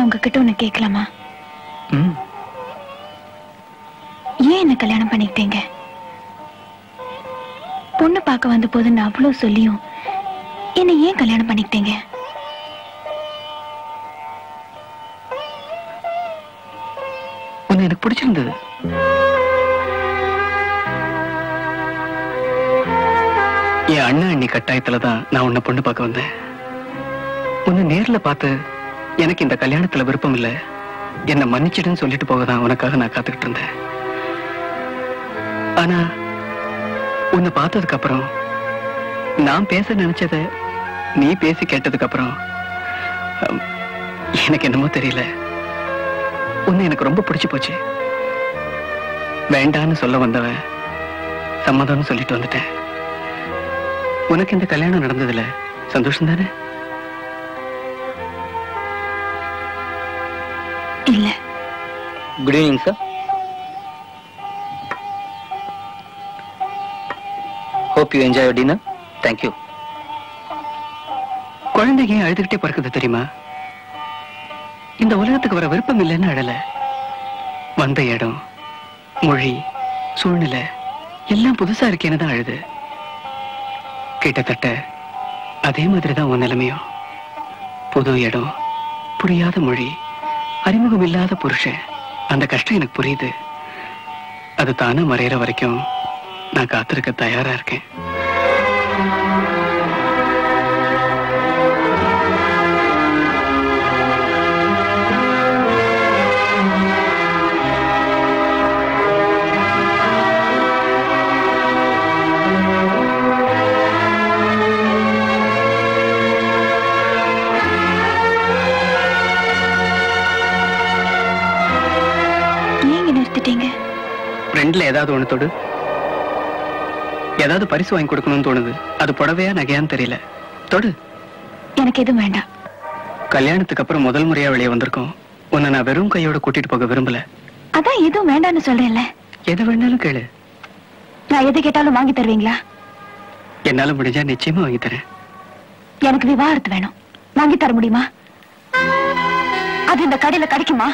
உங்ககிட்ட ஒண்ணு கேட்கலாமா? ஏன் என்ன கல்யாணம் பண்ணிக்கிட்டீங்க? பொண்ணு பார்க்க வந்த போது நான் அவ்வளவு சொல்லியும் என்ன ஏன் கல்யாணம் பண்ணிக்கிட்டீங்க? உன்னை எனக்கு பிடிச்சிருந்தது. என் அண்ணா அண்ணி கட்டாயத்துலதான் நான் உன்னை பொண்ணு பார்க்க வந்தேன். உன்னை நேர்ல பார்த்து எனக்கு இந்த கல்யாணத்துல விருப்பம் இல்லை, என்னை மன்னிச்சிடுன்னு சொல்லிட்டு போகதான் உனக்காக நான் காத்துக்கிட்டு இருந்தேன். ஆனா உன்னை பார்த்ததுக்கு அப்புறம், நான் பேச நினைச்சத நீ பேசி கேட்டதுக்கு அப்புறம் எனக்கு என்னமோ தெரியல, உன்னை எனக்கு ரொம்ப பிடிச்சு போச்சு. வேண்டான்னு சொல்ல வந்தவன் சம்மதம்னு சொல்லிட்டு வந்துட்டேன். உனக்கு இந்த கல்யாணம் நடந்ததுல சந்தோஷம் தானே? இல்ல. Good evening sir. Hope you enjoy your dinner. Thank you. குழந்தைங்க அழுதுகிட்டே பறக்குது தெரியுமா? இந்த உலகத்துக்கு வர விருப்பம் இல்லைன்னு அழல. வந்த இடம், மொழி, சூழ்நிலை எல்லாம் புதுசா இருக்கேன்னு தான் அழுது. கிட்டத்தட்ட அதே மாதிரிதான் உன் நிலைமையும். புது இடம், புரியாத மொழி, அறிமுகம் இல்லாத புருஷன். அந்த கஷ்டம் எனக்கு புரியுது. அது தானே மறையிற வரைக்கும் நான் காத்திருக்க தயாரா இருக்கேன். ஃப்ரெண்ட்ல ஏதாவது ஒண்ணு தொடு. ஏதாவது பரிசு வாங்கி கொடுக்கணும்னு தோணுது. அது புடவையா நகையான்னு தெரியல. தொடு. எனக்கு எதுவும் வேண்டாம். கல்யாணத்துக்கு அப்புறம் முதல் முறையா வெளியே வந்திருக்கோம். உன்னை நான் வெறும் கையோட கூட்டிட்டு போக விரும்பல. அதான் எதுவும் வேண்டாம்னு சொல்றேன்ல. எது வேணாலும் கேளு. நான் எது கேட்டாலும் வாங்கி தருவீங்களா? என்னால முடிஞ்சா நிச்சயமா வாங்கி தரேன். எனக்கு விவாகரத்து வேணும். வாங்கி தர முடியுமா? அது இந்த கடையில கிடைக்குமா?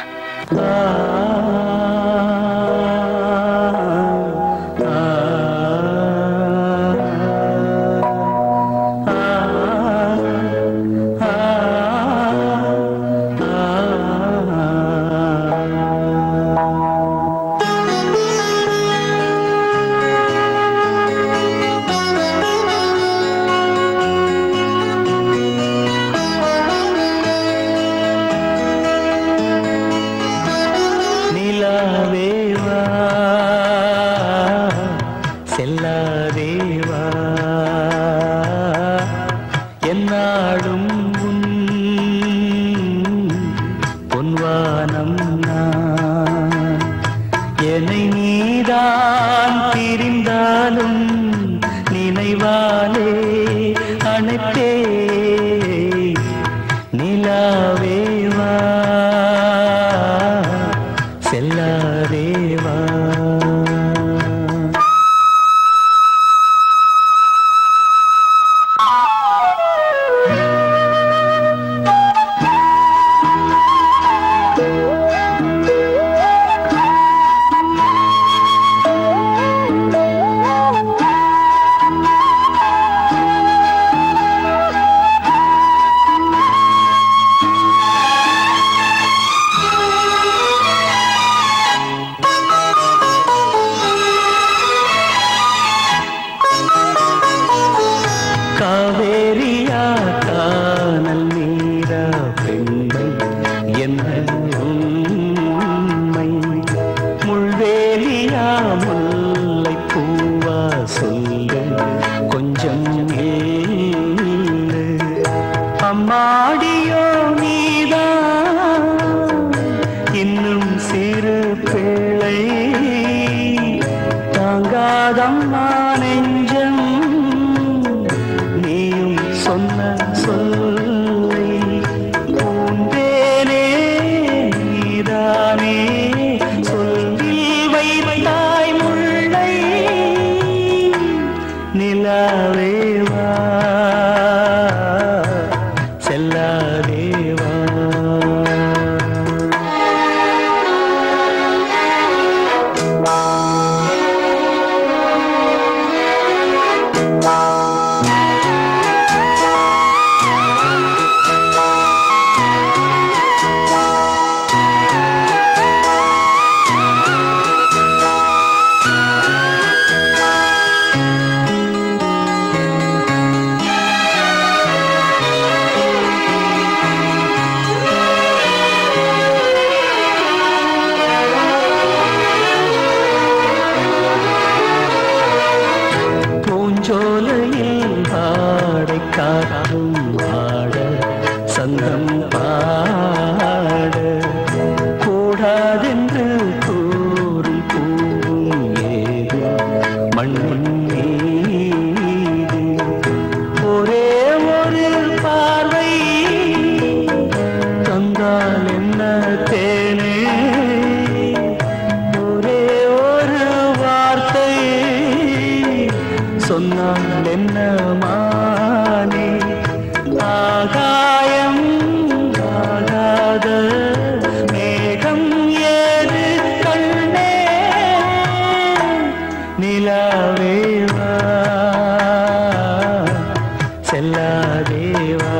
செல்லாதேவா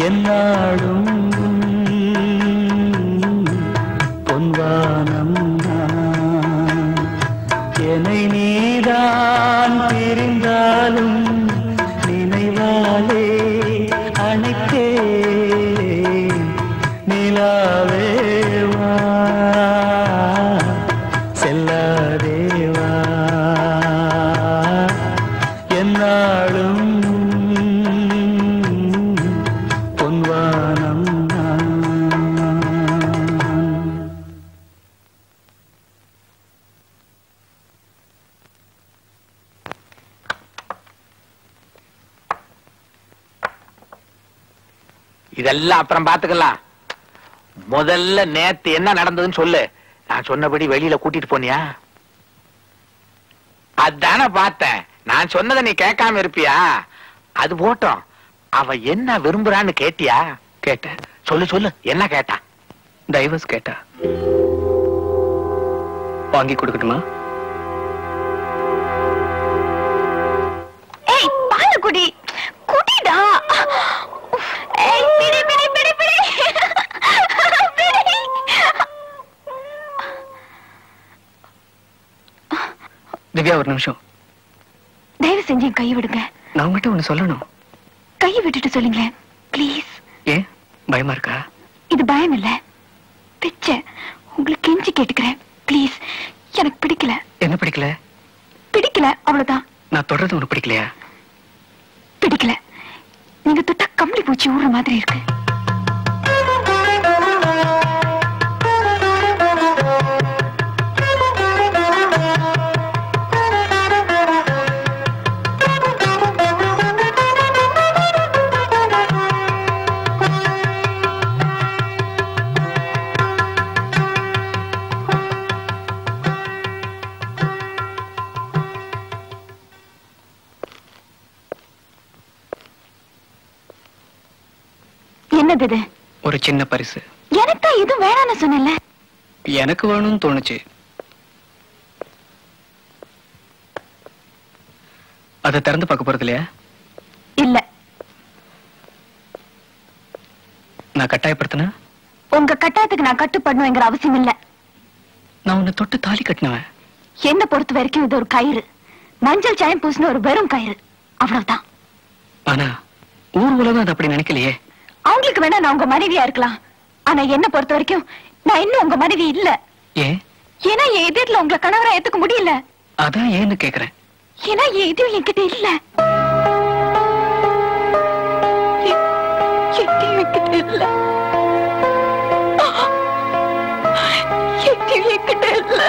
என்னாடும் பொன்வானம் என்னை நீதான் பிரிந்தாலும் நினைவாலே அணைத்தே நிலாவேவா செல்லாதேவா என்னாலும் பொன்வானம் இதெல்லாம் அப்புறம் பாத்துக்கலாம். முதல்ல நேத்து என்ன நடந்ததுன்னு சொல்லு. நான் சொன்னபடி வெளியில கூட்டிட்டு போனியா? அதான பார்த்தேன். நான் சொன்னதை நீ கேட்காம இருப்பியா? அது போட்டோம். அவ என்ன விரும்புறான்னு கேட்டியா? கேட்டேன். சொல்லு சொல்லு, என்ன கேட்டா? டைவர்ஸ் கேட்டா. வாங்கி கொடுக்கட்டுமா? ஏய் பால் குடி, குடிடா. ஏய் பிடி பிடி பிடி பிடி. திவ்யா ஒரு நிமிஷம். தயவு செஞ்சு என் கையை விடுங்க. நான் உங்ககிட்ட ஒண்ணு சொல்லணும். கையை விட்டுட்டு சொல்லுங்களேன் ப்ளீஸ். ஏன் பயமா இருக்கா? இது பயம் இல்ல, பிச்சை. உங்களுக்கு கெஞ்சி கேட்டுக்கிறேன் ப்ளீஸ். எனக்கு பிடிக்கல. என்ன பிடிக்கல? பிடிக்கல, அவ்வளவுதான். நான் தொடர்றது உனக்கு பிடிக்கலையா? பிடிக்கல. நீங்க தொட்டா கம்பளி பூச்சி ஊடுற மாதிரி இருக்கு. என்னது இது? ஒரு சின்ன பரிசு. எனக்கு தான் இது வேணான்னு சொன்னேன்ல. எனக்கு வேணும்னு தோணுச்சு. அதை திறந்து பார்க்க போறது இல்லையா? இல்ல. நான் கட்டாயப்படுத்தினா? உங்க கட்டாயத்துக்கு நான் கட்டுப்படணுங்கிற அவசியம் இல்ல. நான் உன்னை தொட்டு தாலி கட்டினவன். என்ன பொறுத்த வரைக்கும் இது ஒரு கயிறு. மஞ்சள் சாயம் பூசின ஒரு வெறும் கயிறு, அவ்வளவுதான். ஆனா ஊர் உலகம் அது அப்படி நினைக்கலையே. அவங்களுக்கு வேணா நான் உங்க மனைவியா இருக்கலாம். ஆனா என்ன பொறுத்த வரைக்கும் நான் இன்னும் உங்க மனைவி இல்ல. ஏன்? ஏன்னா என் எதிரில உங்களை கணவரா ஏத்துக்க முடியல. அதான் ஏன்னு கேக்குறேன். ஏன்னா என் எதிரி என்கிட்ட இல்ல. என்கிட்ட இல்ல. என்கிட்ட இல்ல.